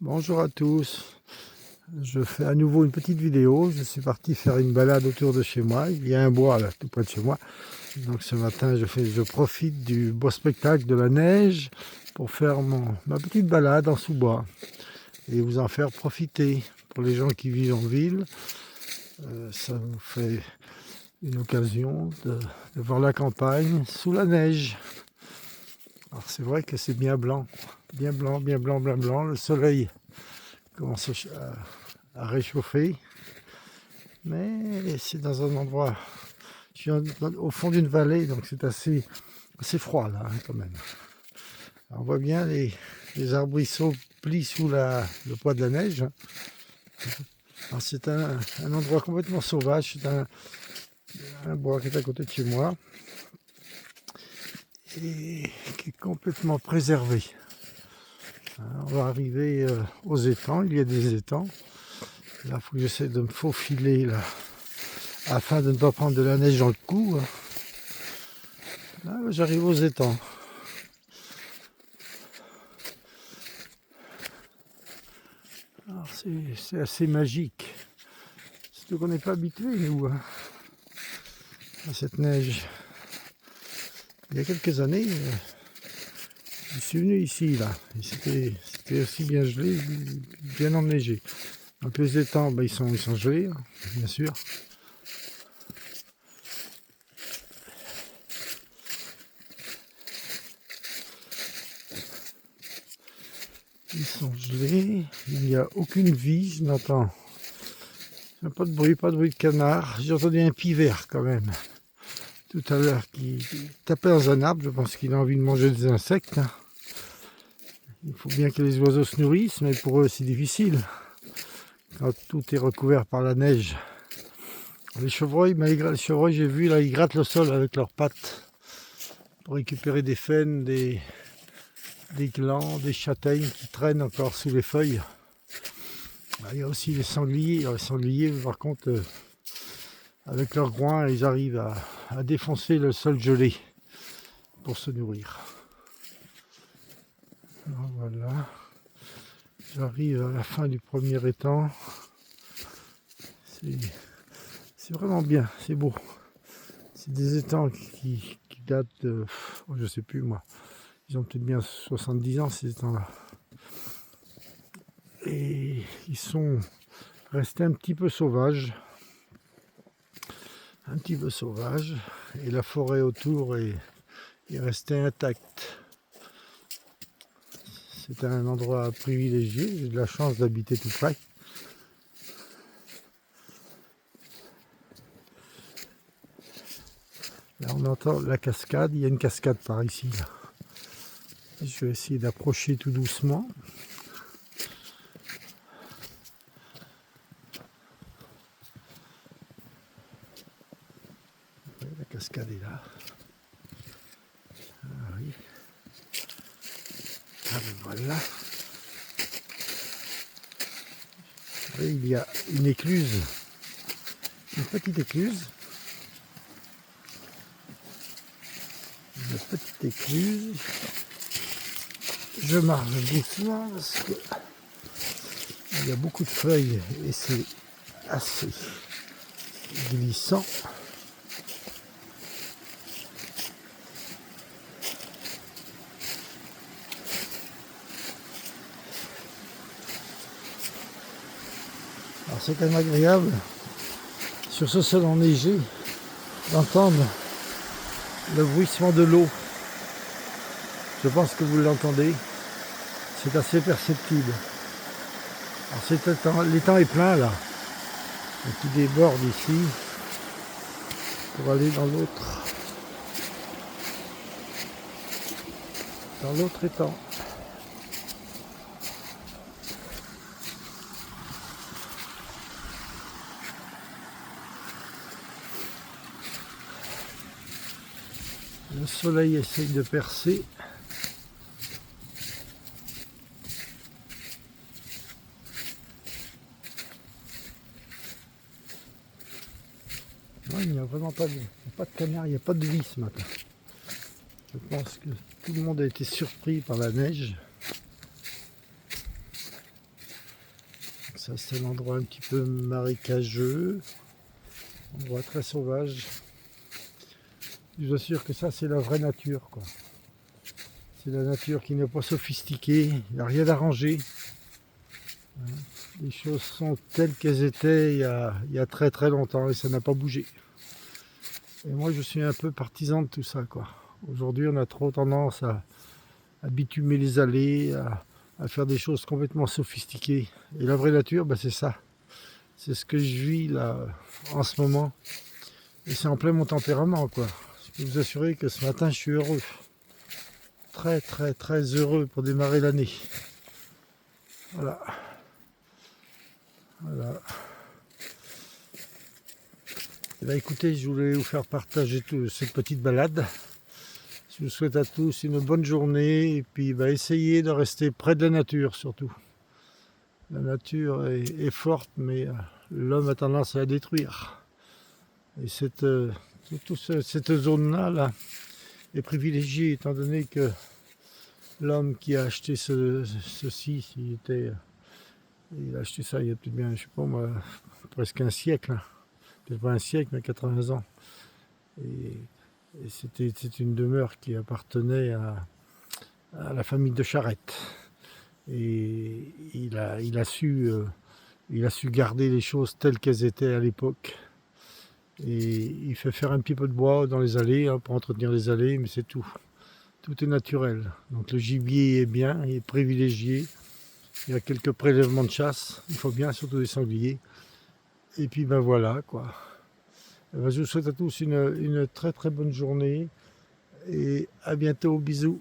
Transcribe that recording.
Bonjour à tous, je fais à nouveau une petite vidéo. Je suis parti faire une balade autour de chez moi. Il y a un bois là, tout près de chez moi. Donc ce matin, je profite du beau spectacle de la neige pour faire ma petite balade en sous-bois et vous en faire profiter. Pour les gens qui vivent en ville, ça vous fait une occasion de voir la campagne sous la neige. Alors c'est vrai que c'est bien blanc, bien blanc, bien blanc, bien blanc. Le soleil commence à réchauffer. Mais c'est dans un endroit, je suis au fond d'une vallée, donc c'est assez froid là, hein, quand même. Alors, on voit bien les arbrisseaux plient sous le poids de la neige. Alors, c'est un endroit complètement sauvage, c'est un bois qui est à côté de chez moi et qui est complètement préservé. On va arriver aux étangs, il y a des étangs. Là, il faut que j'essaie de me faufiler là, afin de ne pas prendre de la neige dans le cou. Là, j'arrive aux étangs. Alors c'est assez magique. Surtout qu'on n'est pas habitué, nous, hein, à cette neige. Il y a quelques années, je suis venu ici, là. C'était aussi bien gelé, bien enneigé. Donc les étangs, ben, ils sont gelés, hein, bien sûr. Ils sont gelés, il n'y a aucune vie, je n'entends pas de bruit, pas de bruit de canard. J'ai entendu un pivert quand même, tout à l'heure, qui tapait dans un arbre. Je pense qu'il a envie de manger des insectes, hein. Il faut bien que les oiseaux se nourrissent, mais pour eux c'est difficile quand tout est recouvert par la neige. Les chevreuils, j'ai vu là, ils grattent le sol avec leurs pattes pour récupérer des faines, des glands, des châtaignes qui traînent encore sous les feuilles. Il y a aussi les sangliers. Les sangliers, par contre, avec leurs groins, ils arrivent à défoncer le sol gelé pour se nourrir. Alors, voilà, j'arrive à la fin du premier étang. C'est vraiment bien, c'est beau. C'est des étangs qui datent de, je sais plus moi, ils ont peut-être bien 70 ans ces étangs-là. Et ils sont restés un petit peu sauvages. Et la forêt autour est restée intacte. C'est un endroit privilégié, j'ai de la chance d'habiter tout près. Là on entend la cascade, il y a une cascade par ici. Là. Je vais essayer d'approcher tout doucement. La cascade est là. Ah oui. Ah ben voilà. Et il y a une écluse, une petite écluse. Une petite écluse. Je marche doucement parce que il y a beaucoup de feuilles et c'est assez glissant. Alors c'est quand même agréable sur ce sol enneigé d'entendre le bruissement de l'eau. Je pense que vous l'entendez, c'est assez perceptible. Alors l'étang est plein là, et qui déborde ici pour aller dans l'autre étang. Le soleil essaye de percer. Non, il n'y a vraiment pas de canard, il n'y a pas de vie ce matin. Je pense que tout le monde a été surpris par la neige. Ça c'est un endroit un petit peu marécageux, endroit très sauvage. Je vous assure que ça c'est la vraie nature, quoi. C'est la nature qui n'est pas sophistiquée, il n'y a rien d'arrangé. Les choses sont telles qu'elles étaient il y a très très longtemps et ça n'a pas bougé. Et moi je suis un peu partisan de tout ça, quoi. Aujourd'hui on a trop tendance à bitumer les allées, à faire des choses complètement sophistiquées. Et la vraie nature, ben, c'est ça. C'est ce que je vis là en ce moment. Et c'est en plein mon tempérament, quoi. Je peux vous assurer que ce matin je suis heureux. Très très très heureux pour démarrer l'année. Voilà. Voilà. Et là, écoutez, je voulais vous faire partager cette petite balade. Je vous souhaite à tous une bonne journée et puis essayez de rester près de la nature surtout. La nature est forte, mais l'homme a tendance à la détruire. Et cette zone-là là, est privilégiée étant donné que l'homme qui a acheté ceci, il a acheté ça il y a peut-être bien, je sais pas moi, presque un siècle. Hein. Peut-être pas un siècle, mais 80 ans. Et c'était une demeure qui appartenait à la famille de Charette. Et il a su garder les choses telles qu'elles étaient à l'époque. Et il fait faire un petit peu de bois dans les allées, hein, pour entretenir les allées, mais c'est tout. Tout est naturel. Donc le gibier est bien, il est privilégié. Il y a quelques prélèvements de chasse, il faut bien, surtout des sangliers. Et puis voilà quoi. Je vous souhaite à tous une très très bonne journée et à bientôt, bisous.